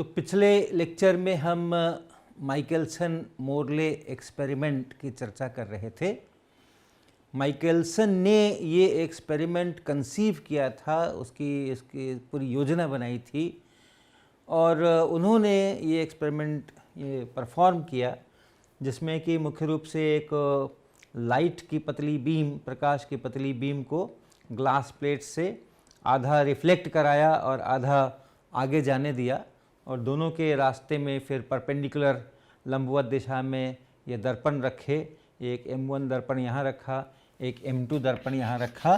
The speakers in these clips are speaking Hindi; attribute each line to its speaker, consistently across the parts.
Speaker 1: तो पिछले लेक्चर में हम माइकलसन मोरले एक्सपेरिमेंट की चर्चा कर रहे थे। माइकलसन ने ये एक्सपेरिमेंट कंसीव किया था, उसकी पूरी योजना बनाई थी और उन्होंने ये एक्सपेरिमेंट ये परफॉर्म किया, जिसमें कि मुख्य रूप से एक लाइट की पतली बीम, प्रकाश की पतली बीम को ग्लास प्लेट से आधा रिफ्लेक्ट कराया और आधा आगे जाने दिया और दोनों के रास्ते में फिर परपेंडिकुलर लंबवत दिशा में ये दर्पण रखे। एक M1 दर्पण यहाँ रखा, एक M2 दर्पण यहाँ रखा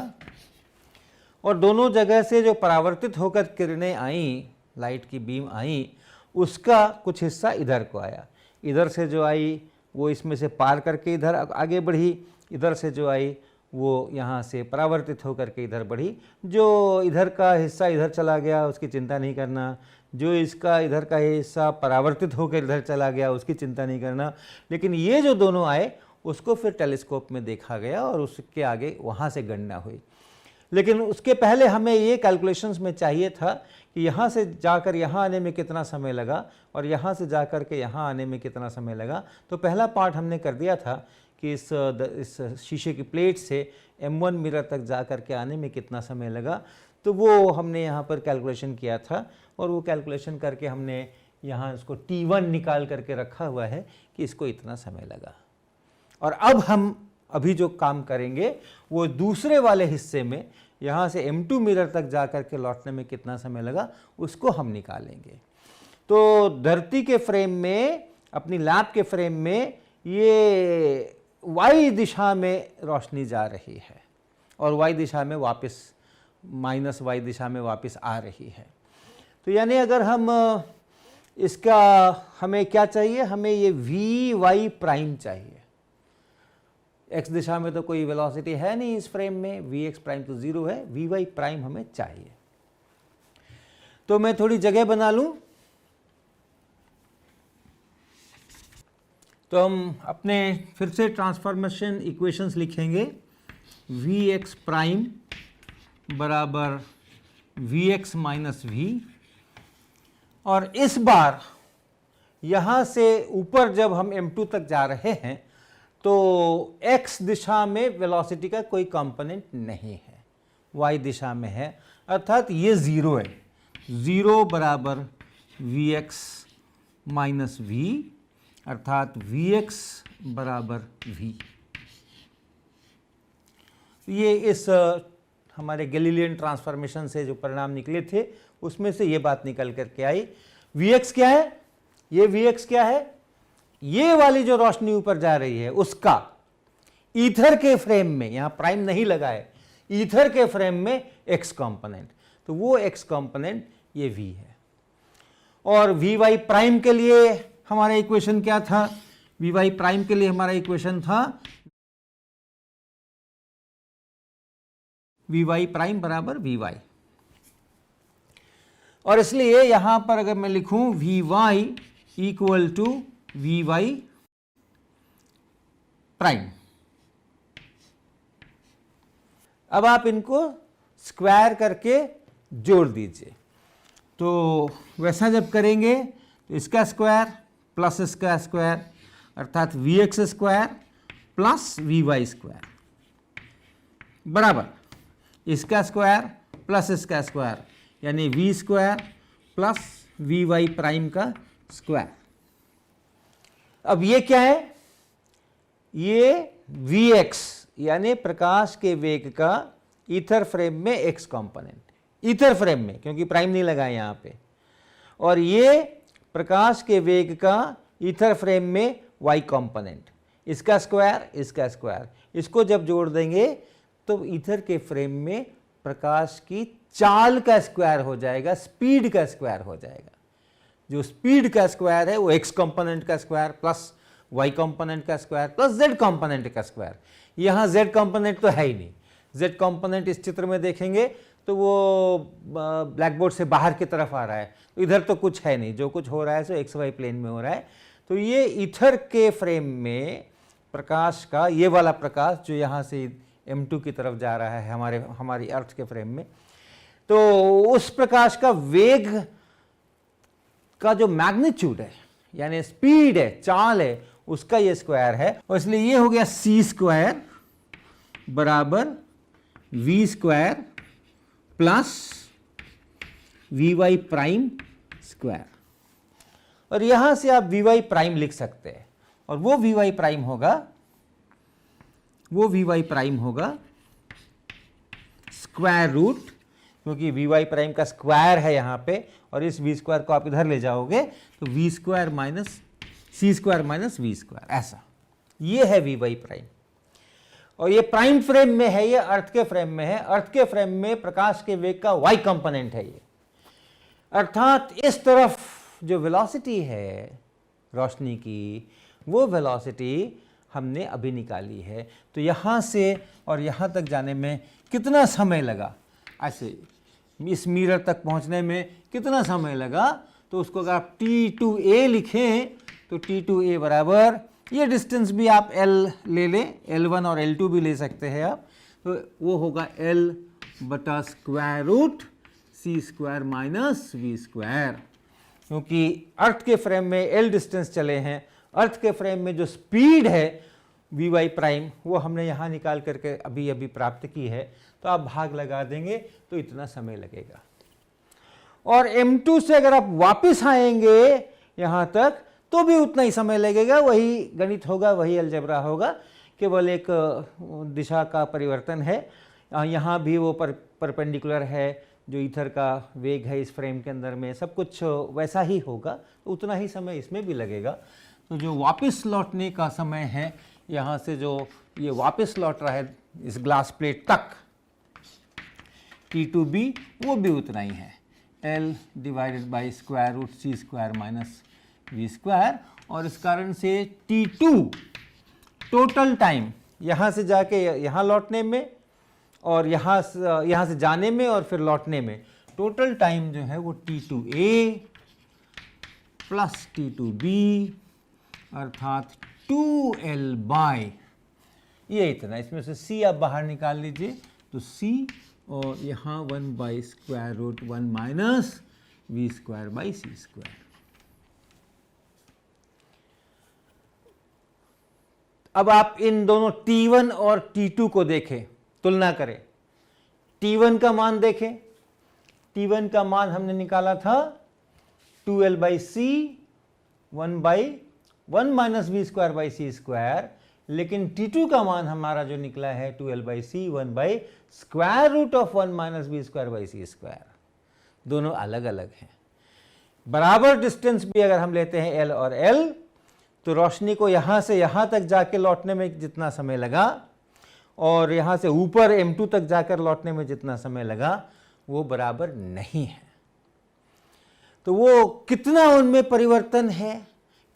Speaker 1: और दोनों जगह से जो परावर्तित होकर किरणें आईं, लाइट की बीम आई, उसका कुछ हिस्सा इधर को आया। इधर से जो आई वो इसमें से पार करके इधर आगे बढ़ी, इधर से जो आई वो यहाँ से परावर्तित होकर के इधर बढ़ी। जो इधर का हिस्सा इधर चला गया उसकी चिंता नहीं करना, जो इसका इधर का हिस्सा परावर्तित होकर इधर चला गया उसकी चिंता नहीं करना। लेकिन ये जो दोनों आए उसको फिर टेलीस्कोप में देखा गया और उसके आगे वहाँ से गणना हुई। लेकिन उसके पहले हमें ये कैलकुलेशंस में चाहिए था कि यहाँ से जाकर यहाँ आने में कितना समय लगा और यहाँ से जाकर के यहाँ आने में कितना समय लगा। तो पहला पार्ट हमने कर दिया था कि इस शीशे की प्लेट से M1 मिरर तक जाकर के आने में कितना समय लगा, तो वो हमने यहाँ पर कैलकुलेशन किया था और वो कैलकुलेशन करके हमने यहाँ इसको T1 निकाल करके रखा हुआ है कि इसको इतना समय लगा। और अब हम अभी जो काम करेंगे वो दूसरे वाले हिस्से में यहाँ से M2 मिरर तक जाकर के लौटने में कितना समय लगा उसको हम निकालेंगे। तो धरती के फ्रेम में, अपनी लैब के फ्रेम में ये y दिशा में रोशनी जा रही है और y दिशा में वापस -y दिशा में वापस आ रही है। तो यानी अगर हम इसका, हमें क्या चाहिए, हमें ये vy प्राइम चाहिए। x दिशा में तो कोई वेलोसिटी है नहीं इस फ्रेम में, vx प्राइम तो 0 है, vy प्राइम हमें चाहिए। तो मैं थोड़ी जगह बना लूं। तो हम अपने फिर से ट्रांसफॉर्मेशन इक्वेशंस लिखेंगे। vx प्राइम बराबर vx माइनस v, और इस बार यहाँ से ऊपर जब हम M2 तक जा रहे हैं तो x दिशा में वेलोसिटी का कोई कंपोनेंट नहीं है, y दिशा में है, अर्थात ये 0 है। 0 बराबर vx माइनस v, अर्थात vx बराबर v। ये इस हमारे गैलीलियन ट्रांसफॉर्मेशन से जो परिणाम निकले थे उसमें से ये बात निकल करके आई। vx क्या है, ये vx क्या है, ये वाली जो रोशनी ऊपर जा रही है उसका ईथर के फ्रेम में, यहां प्राइम नहीं लगा है, ईथर के फ्रेम में x कंपोनेंट, तो वो x कंपोनेंट ये v है। और vy प्राइम के लिए हमारा इक्वेशन क्या था, vy प्राइम के लिए हमारा इक्वेशन था vy प्राइम बराबर vy। और इसलिए यहां पर अगर मैं लिखूं vy equal to vy prime, अब आप इनको स्क्वायर करके जोड़ दीजिए। तो वैसा जब करेंगे तो इसका स्क्वायर प्लस इसका स्क्वायर, अर्थात vx square plus vy square बराबर इसका स्क्वायर प्लस इसका स्क्वायर, यानी v square plus vy prime का स्क्वायर। अब ये क्या है, ये vx यानी प्रकाश के वेग का ईथर फ्रेम में x कंपोनेंट, ईथर फ्रेम में क्योंकि प्राइम नहीं लगा है यहाँ पे, और ये प्रकाश के वेग का ईथर फ्रेम में y कंपोनेंट, इसका स्क्वायर इसका स्क्वायर, इसको जब जोड़ देंगे तो ईथर के फ्रेम में प्रकाश की चाल का स्क्वायर हो जाएगा, स्पीड का स्क्वायर हो जाएगा। जो स्पीड का स्क्वायर है वो x कंपोनेंट का स्क्वायर प्लस y कंपोनेंट का स्क्वायर प्लस z कंपोनेंट का स्क्वायर। यहाँ z कंपोनेंट तो है ही नहीं, z कंपोनेंट इस चित्र में देखेंगे तो वो ब्लैक बोर्ड से बाहर की तरफ आ रहा है, तो इधर तो कुछ है नहीं, जो कुछ हो रहा है सो XY प्लेन में हो रहा है। तो ये ईथर के फ्रेम में प्रकाश का, ये वाला प्रकाश जो यहाँ से M2 की तरफ जा रहा है हमारी अर्थ के फ्रेम में, तो उस प्रकाश का वेग का जो मैग्नीट्यूड है यानी स्पीड है, चाल है, उसका ये स्क्वायर है, और इसलिए ये हो गया सी स्क्वायर बराबर V square plus V Y prime square. और यहां से आप वी वाई प्राइम लिख सकते हैं, और वो वी वाई प्राइम होगा स्क्वायर रूट, क्योंकि वी वाई प्राइम का स्क्वायर है यहां पे, और इस वी स्क्वायर को आप इधर ले जाओगे तो V square minus C square minus we square, ऐसा ये है वी वाई प्राइम। और ये प्राइम फ्रेम में है, ये अर्थ के फ्रेम में है। अर्थ के फ्रेम में प्रकाश के वेग का वाई कंपोनेंट है ये, अर्थात इस तरफ जो वेलोसिटी है रोशनी की, वो वेलोसिटी हमने अभी निकाली है। तो यहाँ से और यहाँ तक जाने में कितना समय लगा, ऐसे इस मिरर तक पहुँचने में कितना समय लगा, तो उसको अगर आप T2a लिखें तो T2a बराबर, ये डिस्टेंस भी आप L ले लें, L1 और L2 भी ले सकते हैं आप, तो वो होगा L बटा square root C square minus we square. क्योंकि अर्थ के फ्रेम में L डिस्टेंस चले हैं, अर्थ के फ्रेम में जो स्पीड है वी वाई प्राइम वो हमने यहाँ निकाल करके अभी अभी प्राप्त की है, तो आप भाग लगा देंगे तो इतना समय लगेगा। और M2 से अगर आप वापस आएंगे यहाँ तक तो भी उतना ही समय लगेगा, वही गणित होगा, वही अलजेब्रा होगा, केवल एक दिशा का परिवर्तन है। यहाँ भी वो परपेंडिकुलर है, जो ईथर का वेग है इस फ्रेम के अंदर में, सब कुछ वैसा ही होगा, तो उतना ही समय इसमें भी लगेगा। तो जो वापस लौटने का समय है, यहाँ से जो ये वापस लौट रहा है इस ग्लास प्लेट तक T2b, वो भी उतना ही है, L divided by square root C square minus we square. और इस कारण से T2 टोटल टाइम यहाँ से जाके यहाँ लौटने में और यहाँ से जाने में और फिर लौटने में, टोटल टाइम जो है वो T2a प्लस T2b अर्थात 2L बाय, ये इतना। इसमें से c आप बाहर निकाल लीजिए तो c, और यहाँ 1 by square root 1 minus we square by C square. अब आप इन दोनों T1 और T2 को देखें, तुलना करें। T1 का मान देखें, T1 का मान हमने निकाला था 2L by C 1 by 1 minus we square by C square, लेकिन T2 का मान हमारा जो निकला है 2L by C 1 by square root of 1 minus we square by C square. दोनों अलग अलग हैं। बराबर डिस्टेंस भी अगर हम लेते हैं L और L, तो रोशनी को यहाँ से यहाँ तक जाके लौटने में जितना समय लगा और यहाँ से ऊपर M2 तक जाकर लौटने में जितना समय लगा, वो बराबर नहीं है। तो वो कितना उनमें परिवर्तन है,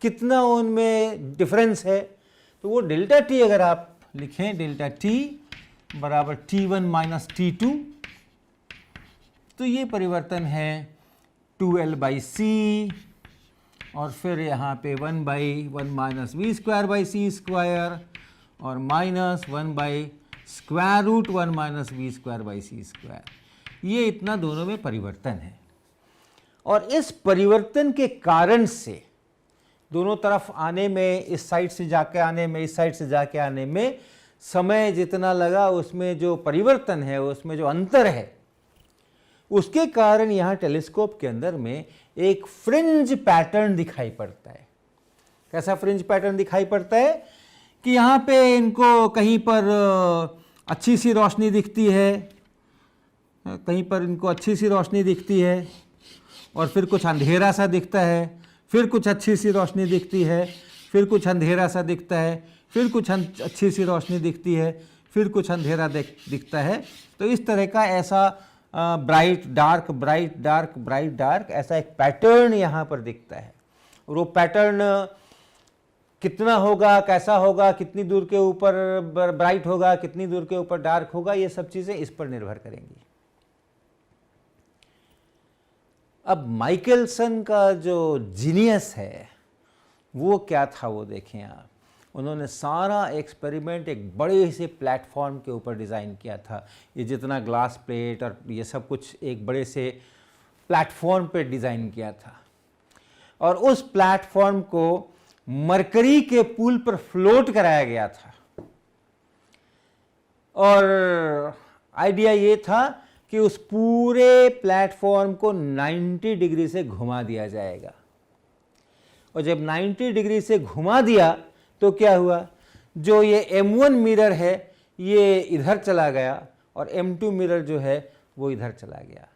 Speaker 1: कितना उनमें डिफरेंस है, तो वो डेल्टा टी अगर आप लिखें, डेल्टा टी बराबर T1 माइनस T2, तो ये परिवर्तन है 2L बाई सी और फिर यहाँ पे 1 by 1 minus we square by C square और minus 1 by square root 1 minus we square by C square. ये इतना दोनों में परिवर्तन है। और इस परिवर्तन के कारण से दोनों तरफ आने में, इस साइड से जाके आने में, इस साइड से जाके आने में समय जितना लगा, उसमें जो परिवर्तन है, उसमें जो अंतर है, उसके कारण यहाँ टेलीस्कोप के अंदर में एक फ्रिंज पैटर्न दिखाई पड़ता है। कैसा फ्रिंज पैटर्न दिखाई पड़ता है कि यहाँ पे इनको कहीं पर अच्छी सी रोशनी दिखती है, कहीं पर इनको अच्छी सी रोशनी दिखती है और फिर कुछ अंधेरा सा दिखता है, फिर कुछ अच्छी सी रोशनी दिखती है, फिर कुछ अंधेरा सा दिखता है, फिर कुछ अच्छी सी रोशनी दिखती है, फिर कुछ अंधेरा दिखता है। तो इस तरह का ऐसा bright dark bright dark bright dark ऐसा एक पैटर्न यहाँ पर दिखता है। और वो पैटर्न कितना होगा, कैसा होगा, कितनी दूर के ऊपर ब्राइट होगा, कितनी दूर के ऊपर डार्क होगा, ये सब चीज़ें इस पर निर्भर करेंगी। अब माइकलसन का जो जीनियस है वो क्या था, वो देखें आप। उन्होंने सारा एक्सपेरिमेंट एक बड़े से प्लेटफॉर्म के ऊपर डिज़ाइन किया था। ये जितना ग्लास प्लेट और ये सब कुछ एक बड़े से प्लेटफॉर्म पे डिज़ाइन किया था। और उस प्लेटफॉर्म को मरकरी के पुल पर फ्लोट कराया गया था। और आइडिया ये था कि उस पूरे प्लेटफॉर्म को 90 डिग्री से घुमा दिया जाएगा। और जब 90 डिग्री से घुमा दिया तो क्या हुआ, जो ये M1 मिरर है ये इधर चला गया और M2 मिरर जो है वो इधर चला गया।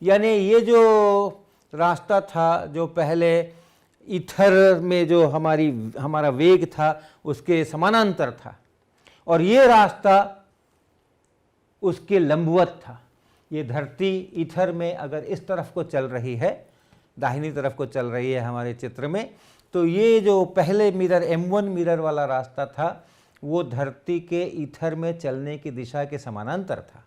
Speaker 1: यानी ये जो रास्ता था, जो पहले ईथर में जो हमारा वेग था उसके समानांतर था, और ये रास्ता उसके लंबवत था। ये धरती ईथर में अगर इस तरफ को चल रही है, दाहिनी तरफ को चल रही है हमारे चित्र में, तो ये जो पहले मिरर M1 मिरर वाला रास्ता था वो धरती के ईथर में चलने की दिशा के समानांतर था,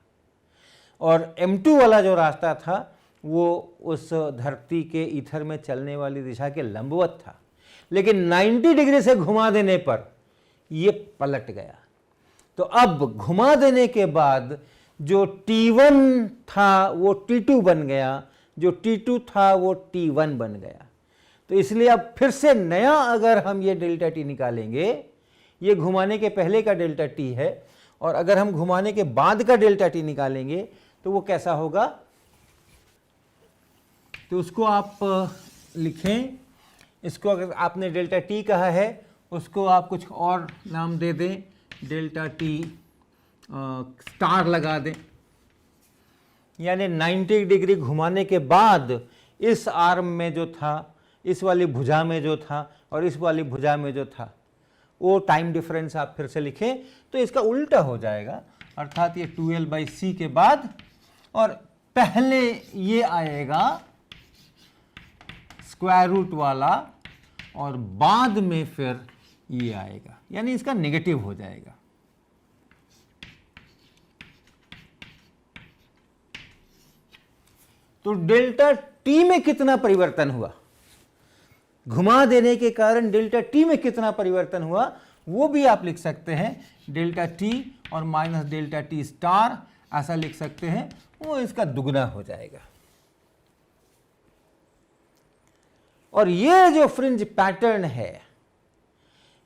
Speaker 1: और M2 वाला जो रास्ता था वो उस धरती के ईथर में चलने वाली दिशा के लंबवत था। लेकिन 90 डिग्री से घुमा देने पर ये पलट गया। तो अब घुमा देने के बाद जो T1 था वो T2 बन गया, जो T2 था वो T1 बन गया। तो इसलिए अब फिर से नया अगर हम ये डेल्टा T निकालेंगे, ये घुमाने के पहले का डेल्टा T है, और अगर हम घुमाने के बाद का डेल्टा T निकालेंगे तो वो कैसा होगा, तो उसको आप लिखें। इसको अगर आपने डेल्टा T कहा है उसको आप कुछ और नाम दे दें, डेल्टा T स्टार लगा दें। यानी 90 डिग्री घुमाने के बाद इस आर्म में जो था, इस वाली भुजा में जो था और इस वाली भुजा में जो था, वो टाइम डिफरेंस आप फिर से लिखें तो इसका उल्टा हो जाएगा। अर्थात ये 2L/c के बाद, और पहले ये आएगा स्क्वायर रूट वाला और बाद में फिर ये आएगा, यानी इसका नेगेटिव हो जाएगा। तो डेल्टा T में कितना परिवर्तन हुआ, घुमा देने के कारण डेल्टा T में कितना परिवर्तन हुआ, वो भी आप लिख सकते हैं। डेल्टा T और माइनस डेल्टा T स्टार ऐसा लिख सकते हैं, वो इसका दुगना हो जाएगा। और ये जो फ्रिंज पैटर्न है,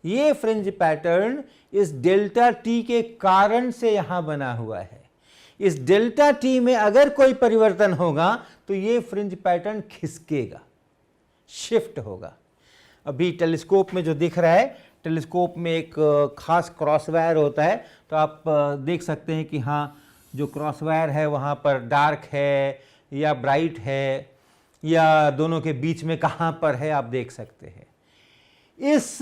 Speaker 1: ये फ्रिंज पैटर्न इस डेल्टा T के कारण से यहां बना हुआ है। इस डेल्टा T में अगर कोई परिवर्तन होगा तो ये फ्रिंज पैटर्न खिसकेगा, शिफ्ट होगा। अभी टेलीस्कोप में जो दिख रहा है, टेलीस्कोप में एक खास क्रॉस वायर होता है, तो आप देख सकते हैं कि हाँ, जो क्रॉस वायर है वहाँ पर डार्क है या ब्राइट है या दोनों के बीच में कहाँ पर है, आप देख सकते हैं। इस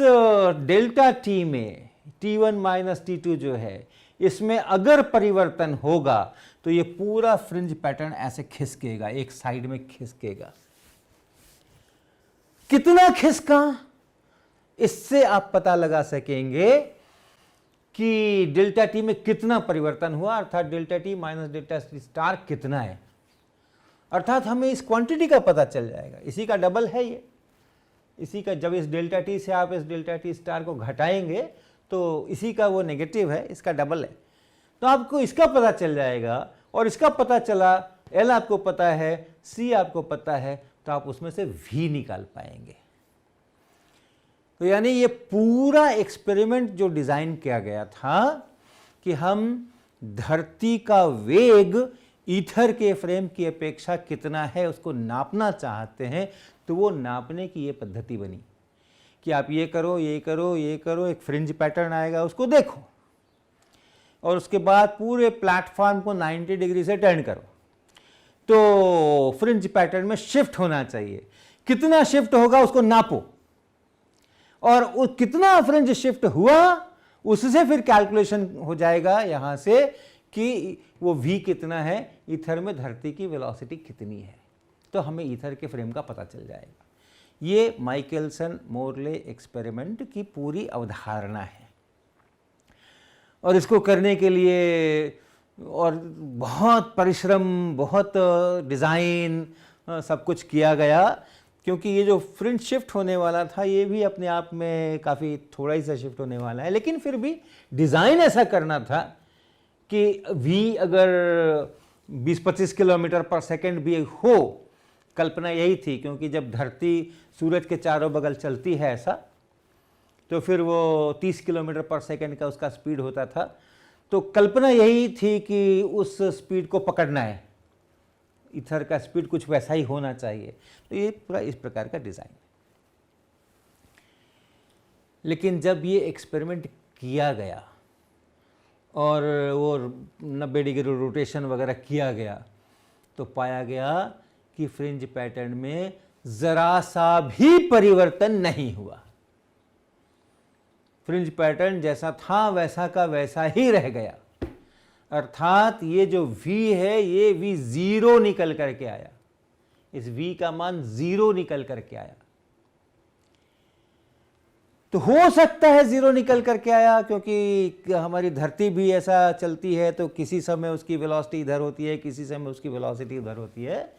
Speaker 1: डेल्टा T में T1 माइनस T2 जो है, इसमें अगर परिवर्तन होगा तो ये पूरा फ्रिंज पैटर्न ऐसे खिसकेगा, एक साइड में खिसकेगा। कितना खिसका, इससे आप पता लगा सकेंगे कि डेल्टा T में कितना परिवर्तन हुआ, अर्थात delta T minus delta T star कितना है। अर्थात हमें इस क्वांटिटी का पता चल जाएगा, इसी का डबल है ये, इसी का। जब इस डेल्टा T से आप इस डेल्टा T स्टार को घटाएंगे तो इसी का वो नेगेटिव है, इसका डबल है। तो आपको इसका पता चल जाएगा, और इसका पता चला, L आपको पता है, C आपको पता है, तो आप उसमें से V निकाल पाएंगे। तो यानी ये पूरा एक्सपेरिमेंट जो डिज़ाइन किया गया था कि हम धरती का वेग ईथर के फ्रेम की अपेक्षा कितना है उसको नापना चाहते हैं, तो वो नापने की ये पद्धति बनी कि आप ये करो, ये करो, ये करो, एक फ्रिंज पैटर्न आएगा, उसको देखो, और उसके बाद पूरे प्लेटफॉर्म को 90 डिग्री से टर्न करो, तो फ्रिंज पैटर्न में शिफ्ट होना चाहिए। कितना शिफ्ट होगा उसको नापो, और कितना फ्रिंज शिफ्ट हुआ उससे फिर कैलकुलेशन हो जाएगा यहाँ से कि वो v कितना है, ईथर में धरती की वेलोसिटी कितनी है, तो हमें ईथर के फ्रेम का पता चल जाएगा। ये माइकलसन मोरले एक्सपेरिमेंट की पूरी अवधारणा है, और इसको करने के लिए और बहुत परिश्रम, बहुत डिज़ाइन, सब कुछ किया गया, क्योंकि ये जो फ्रिंज शिफ्ट होने वाला था ये भी अपने आप में काफ़ी थोड़ा ही सा शिफ्ट होने वाला है, लेकिन फिर भी डिज़ाइन ऐसा करना था कि v अगर 20-25 किलोमीटर पर सेकेंड भी हो कल्पना यही थी, क्योंकि जब धरती सूरज के चारों बगल चलती है ऐसा, तो फिर वो 30 किलोमीटर पर सेकंड का उसका स्पीड होता था। तो कल्पना यही थी कि उस स्पीड को पकड़ना है, ईथर का स्पीड कुछ वैसा ही होना चाहिए। तो ये पूरा इस प्रकार का डिज़ाइन है। लेकिन जब ये एक्सपेरिमेंट किया गया और वो 90 डिग्री रोटेशन वगैरह किया गया, तो पाया गया कि फ्रिंज पैटर्न में जरा सा भी परिवर्तन नहीं हुआ। फ्रिंज पैटर्न जैसा था वैसा का वैसा ही रह गया। अर्थात ये जो V है, ये V 0 निकल करके आया, इस V का मान 0 निकल करके आया। तो हो सकता है 0 निकल करके आया, क्योंकि हमारी धरती भी ऐसा चलती है, तो किसी समय उसकी वेलोसिटी इधर होती है, किसी समय उसकी वेलोसिटी उधर होती है।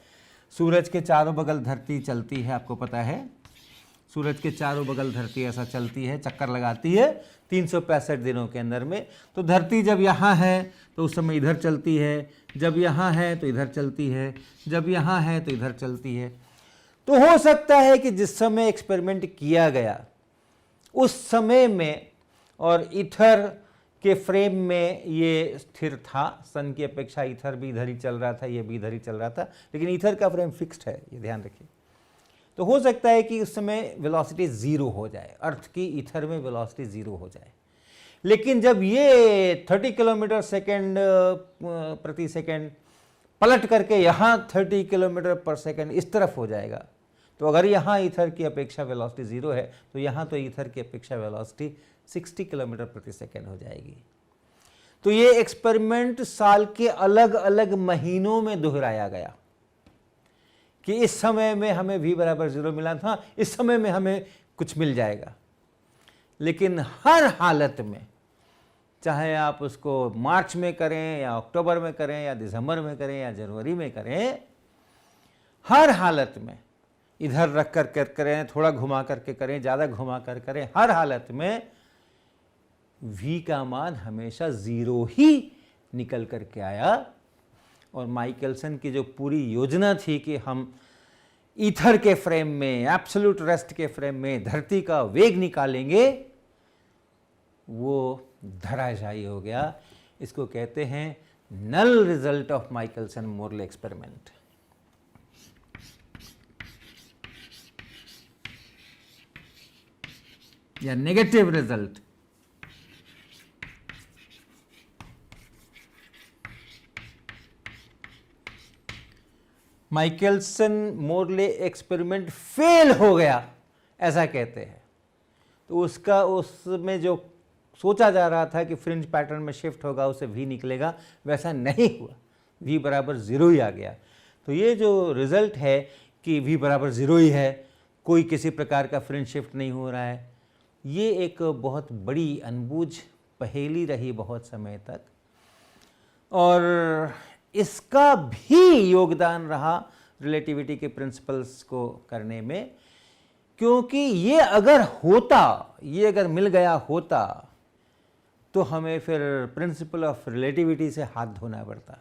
Speaker 1: सूरज के चारों बगल धरती चलती है, आपको पता है, सूरज के चारों बगल धरती ऐसा चलती है, चक्कर लगाती है 365 दिनों के अंदर में। तो धरती जब यहाँ है तो उस समय इधर चलती है, जब यहाँ है तो इधर चलती है, जब यहाँ है तो इधर चलती है। तो हो सकता है कि जिस समय एक्सपेरिमेंट किया गया उस समय में और ईथर के फ्रेम में ये स्थिर था, सन की अपेक्षा ईथर भी इधर ही चल रहा था, ये भी इधर ही चल रहा था, लेकिन ईथर का फ्रेम फिक्स्ड है, ये ध्यान रखिए। तो हो सकता है कि उस समय वेलोसिटी 0 हो जाए, अर्थ की ईथर में वेलोसिटी 0 हो जाए। लेकिन जब ये 30 किलोमीटर सेकेंड प्रति सेकेंड पलट करके यहाँ 30 किलोमीटर पर सेकेंड इस तरफ हो जाएगा, तो अगर यहाँ ईथर की अपेक्षा वेलोसिटी 0 है, तो यहाँ तो ईथर की अपेक्षा वेलोसिटी 60 किलोमीटर प्रति सेकेंड हो जाएगी। तो ये एक्सपेरिमेंट साल के अलग अलग महीनों में दोहराया गया कि इस समय में हमें v बराबर 0 मिला था, इस समय में हमें कुछ मिल जाएगा। लेकिन हर हालत में, चाहे आप उसको मार्च में करें या अक्टूबर में करें या दिसंबर में करें या जनवरी में करें, हर हालत में इधर रख कर करें, थोड़ा घुमा करके करें, ज़्यादा घुमा कर करें, हर हालत में v का मान हमेशा 0 ही निकल करके आया। और माइकलसन की जो पूरी योजना थी कि हम ईथर के फ्रेम में, एब्सोल्यूट रेस्ट के फ्रेम में धरती का वेग निकालेंगे, वो धराशायी हो गया। इसको कहते हैं null result of Michelson Morley experiment. या negative result. Michelson Morley experiment fail हो गया, ऐसा कहते हैं। तो उसका उसमें जो सोचा जा रहा था कि फ्रिंज पैटर्न में शिफ्ट होगा, उससे v निकलेगा, वैसा नहीं हुआ, v बराबर 0 ही आ गया। तो ये जो रिजल्ट है कि v बराबर 0 ही है, कोई किसी प्रकार का फ्रिंज शिफ्ट नहीं हो रहा है, ये एक बहुत बड़ी अनबूझ पहेली रही बहुत समय तक। और इसका भी योगदान रहा रिलेटिविटी के प्रिंसिपल्स को करने में, क्योंकि ये अगर होता, ये अगर मिल गया होता, तो हमें फिर प्रिंसिपल ऑफ रिलेटिविटी से हाथ धोना पड़ता,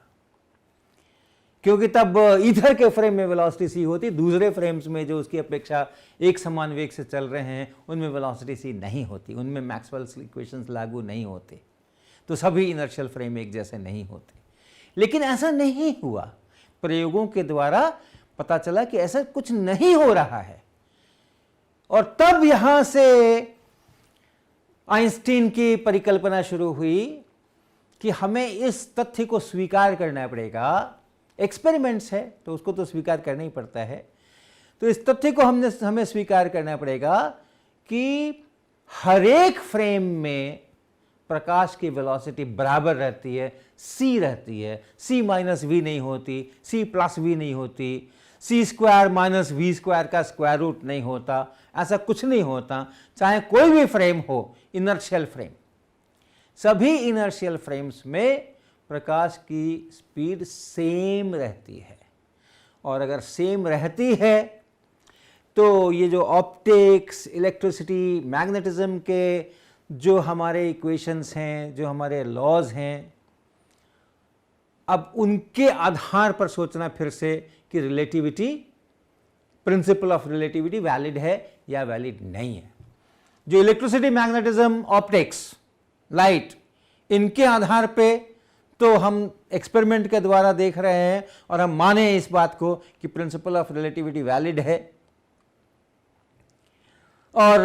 Speaker 1: क्योंकि तब ईथर के फ्रेम में वेलोसिटी c होती, दूसरे फ्रेम्स में जो उसकी अपेक्षा एक समान वेग से चल रहे हैं उनमें वेलोसिटी c नहीं होती, उनमें मैक्सवेल्स इक्वेशंस लागू नहीं होते, तो सभी इनर्शियल फ्रेम एक जैसे नहीं होते। लेकिन ऐसा नहीं हुआ, प्रयोगों के द्वारा पता चला कि ऐसा कुछ नहीं हो रहा है। और तब यहां से आइंस्टीन की परिकल्पना शुरू हुई कि हमें इस तथ्य को स्वीकार करना पड़ेगा, एक्सपेरिमेंट्स है तो उसको तो स्वीकार करना ही पड़ता है, तो इस तथ्य को हमें स्वीकार करना पड़ेगा कि हर एक फ्रेम में प्रकाश की वेलोसिटी बराबर रहती है, c रहती है, c माइनस वी नहीं होती, c प्लस वी नहीं होती, c square minus we square का स्क्वायर रूट नहीं होता, ऐसा कुछ नहीं होता। चाहे कोई भी फ्रेम हो, इनर्शियल फ्रेम, सभी इनर्शियल फ्रेम्स में प्रकाश की स्पीड सेम रहती है। और अगर सेम रहती है तो ये जो ऑप्टिक्स, इलेक्ट्रिसिटी, मैग्नेटिज्म के जो हमारे इक्वेशंस हैं, जो हमारे लॉज हैं, अब उनके आधार पर सोचना फिर से कि relativity principle of relativity valid है या वैलिड नहीं है। जो इलेक्ट्रिसिटी, मैग्नेटिज्म, ऑप्टिक्स, लाइट, इनके आधार पे तो हम एक्सपेरिमेंट के द्वारा देख रहे हैं और हम माने इस बात को कि प्रिंसिपल ऑफ रिलेटिविटी वैलिड है और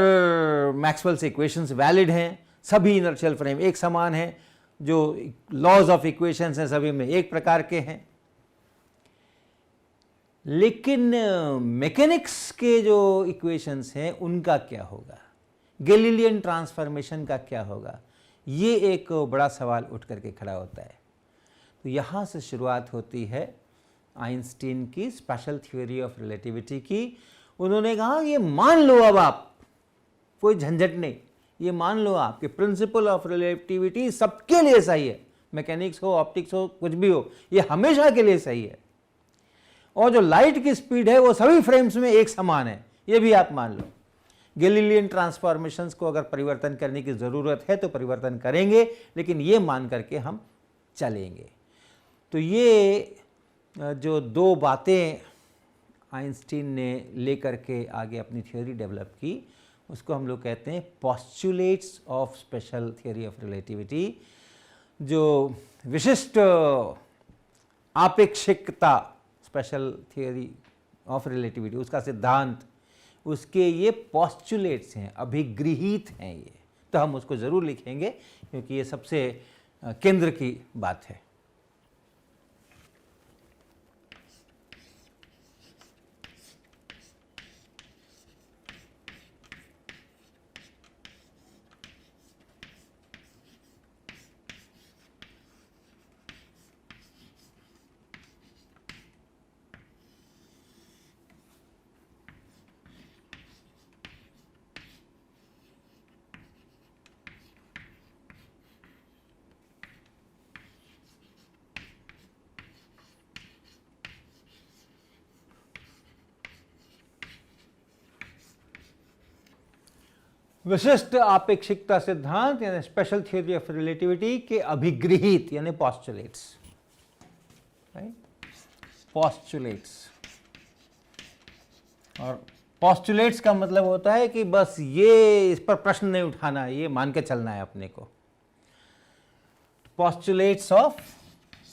Speaker 1: मैक्सवेल्स इक्वेशंस वैलिड हैं, सभी इनर्शियल फ्रेम एक समान हैं, जो लॉज ऑफ इक्वेशंस हैं सभी में एक प्रकार के हैं। लेकिन मैकेनिक्स के जो इक्वेशंस हैं उनका क्या होगा, गैलीलियन ट्रांसफॉर्मेशन का क्या होगा, ये एक बड़ा सवाल उठ करके खड़ा होता है। तो यहाँ से शुरुआत होती है आइंस्टीन की स्पेशल थ्योरी ऑफ रिलेटिविटी की। उन्होंने कहा ये मान लो, अब आप कोई झंझट नहीं, ये मान लो आप कि प्रिंसिपल ऑफ रिलेटिविटी सबके लिए सही है, मैकेनिक्स हो, ऑप्टिक्स हो, कुछ भी हो, ये हमेशा के लिए सही है। और जो लाइट की स्पीड है वो सभी फ्रेम्स में एक समान है, ये भी आप मान लो। गैलीलियन ट्रांसफॉर्मेशंस को अगर परिवर्तन करने की ज़रूरत है तो परिवर्तन करेंगे, लेकिन ये मान करके हम चलेंगे। तो ये जो दो बातें आइंस्टीन ने लेकर के आगे अपनी थ्योरी डेवलप की, उसको हम लोग कहते हैं postulates of special theory of relativity. जो विशिष्ट आपेक्षिकता स्पेशल थ्योरी ऑफ रिलेटिविटी, उसका सिद्धांत, उसके ये पोस्टुलेट्स हैं, अभिगृहीत हैं ये। तो हम उसको ज़रूर लिखेंगे क्योंकि ये सबसे केंद्र की बात है। विशिष्ट आपेक्षिकता सिद्धांत यानी स्पेशल थ्योरी ऑफ रिलेटिविटी के अभिगृहीत यानी पोस्टुलेट्स, पोस्टुलेट्स। और पोस्टुलेट्स का मतलब होता है कि बस ये, इस पर प्रश्न नहीं उठाना, ये मान के चलना है अपने को। Postulates of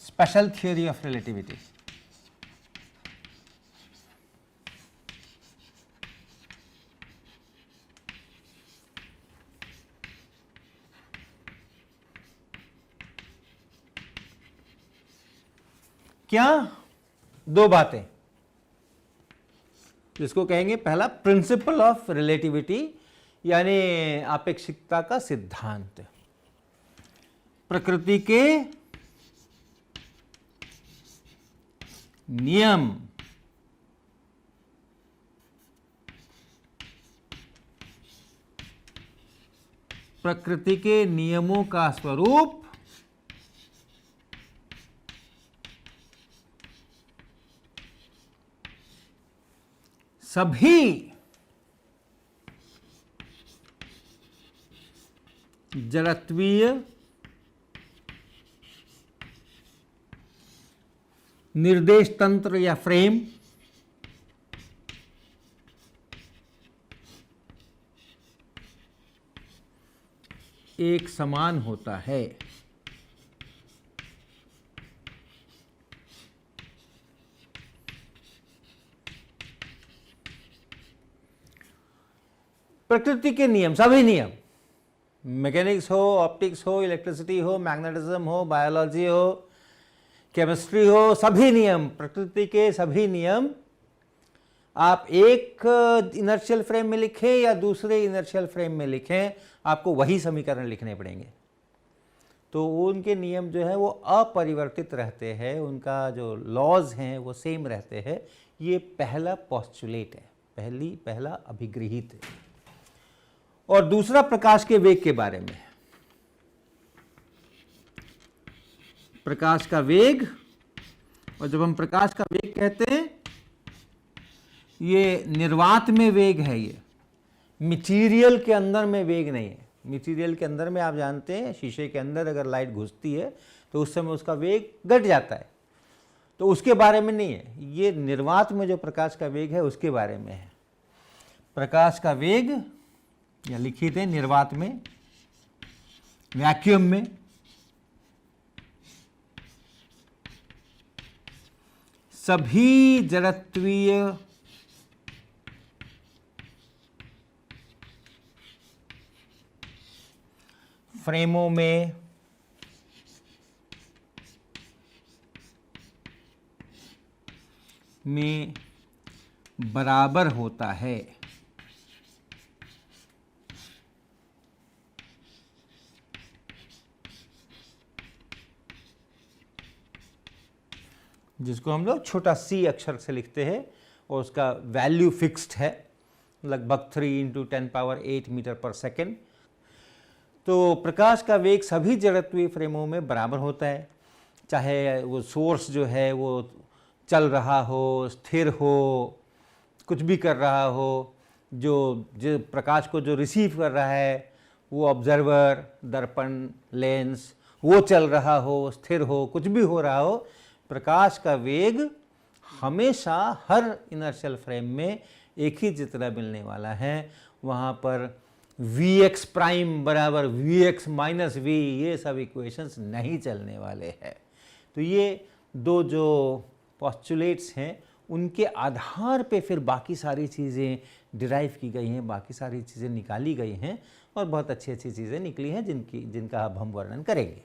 Speaker 1: special theory of relativity. क्या? दो बातें, जिसको कहेंगे पहला प्रिंसिपल ऑफ रिलेटिविटी यानी आपेक्षिकता का सिद्धांत, प्रकृति के नियम, प्रकृति के नियमों का स्वरूप सभी जड़त्वीय निर्देश तंत्र या फ्रेम एक समान होता है। प्रकृति के नियम, सभी नियम, मैकेनिक्स हो, ऑप्टिक्स हो, इलेक्ट्रिसिटी हो, मैग्नेटिज्म हो, बायोलॉजी हो, केमिस्ट्री हो, सभी नियम, प्रकृति के सभी नियम आप एक इनर्शियल फ्रेम में लिखें या दूसरे इनर्शियल फ्रेम में लिखें, आपको वही समीकरण लिखने पड़ेंगे। तो उनके नियम जो है वो अपरिवर्तित रहते हैं, उनका जो लॉज हैं वो सेम रहते हैं। ये पहला पोस्टुलेट है, पहला अभिगृहीत है। और दूसरा प्रकाश के वेग के बारे में, प्रकाश का वेग। और जब हम प्रकाश का वेग कहते हैं, ये निर्वात में वेग है, ये मटेरियल के अंदर में वेग नहीं है। मटेरियल के अंदर में आप जानते हैं, शीशे के अंदर अगर लाइट घुसती है तो उस समय उसका वेग घट जाता है, तो उसके बारे में नहीं है, ये निर्वात में जो प्रकाश का वेग है उसके बारे में है। प्रकाश का वेग या लिखित है निर्वात में, वैक्यूम में सभी जड़त्वीय फ्रेमों में बराबर होता है। जिसको हम लोग छोटा सी अक्षर से लिखते हैं और उसका वैल्यू फिक्स्ड है, लगभग 3 × 10⁸ मीटर पर सेकेंड। तो प्रकाश का वेग सभी जड़त्वीय फ्रेमों में बराबर होता है, चाहे वो सोर्स जो है वो चल रहा हो, स्थिर हो, कुछ भी कर रहा हो, जो प्रकाश को जो रिसीव कर रहा है वो ऑब्जर्वर, दर्पण, लेंस, वो चल रहा हो, स्थिर हो, कुछ भी हो रहा हो, प्रकाश का वेग हमेशा हर इनर्शियल फ्रेम में एक ही जितना मिलने वाला है। वहाँ पर Vx प्राइम बराबर Vx माइनस V, ये सब इक्वेशंस नहीं चलने वाले हैं। तो ये दो जो पोस्टुलेट्स हैं उनके आधार पे फिर बाकी सारी चीज़ें डिराइव की गई हैं, बाकी सारी चीज़ें निकाली गई हैं और बहुत अच्छी अच्छी चीज़ें निकली हैं जिनका अब हम वर्णन करेंगे।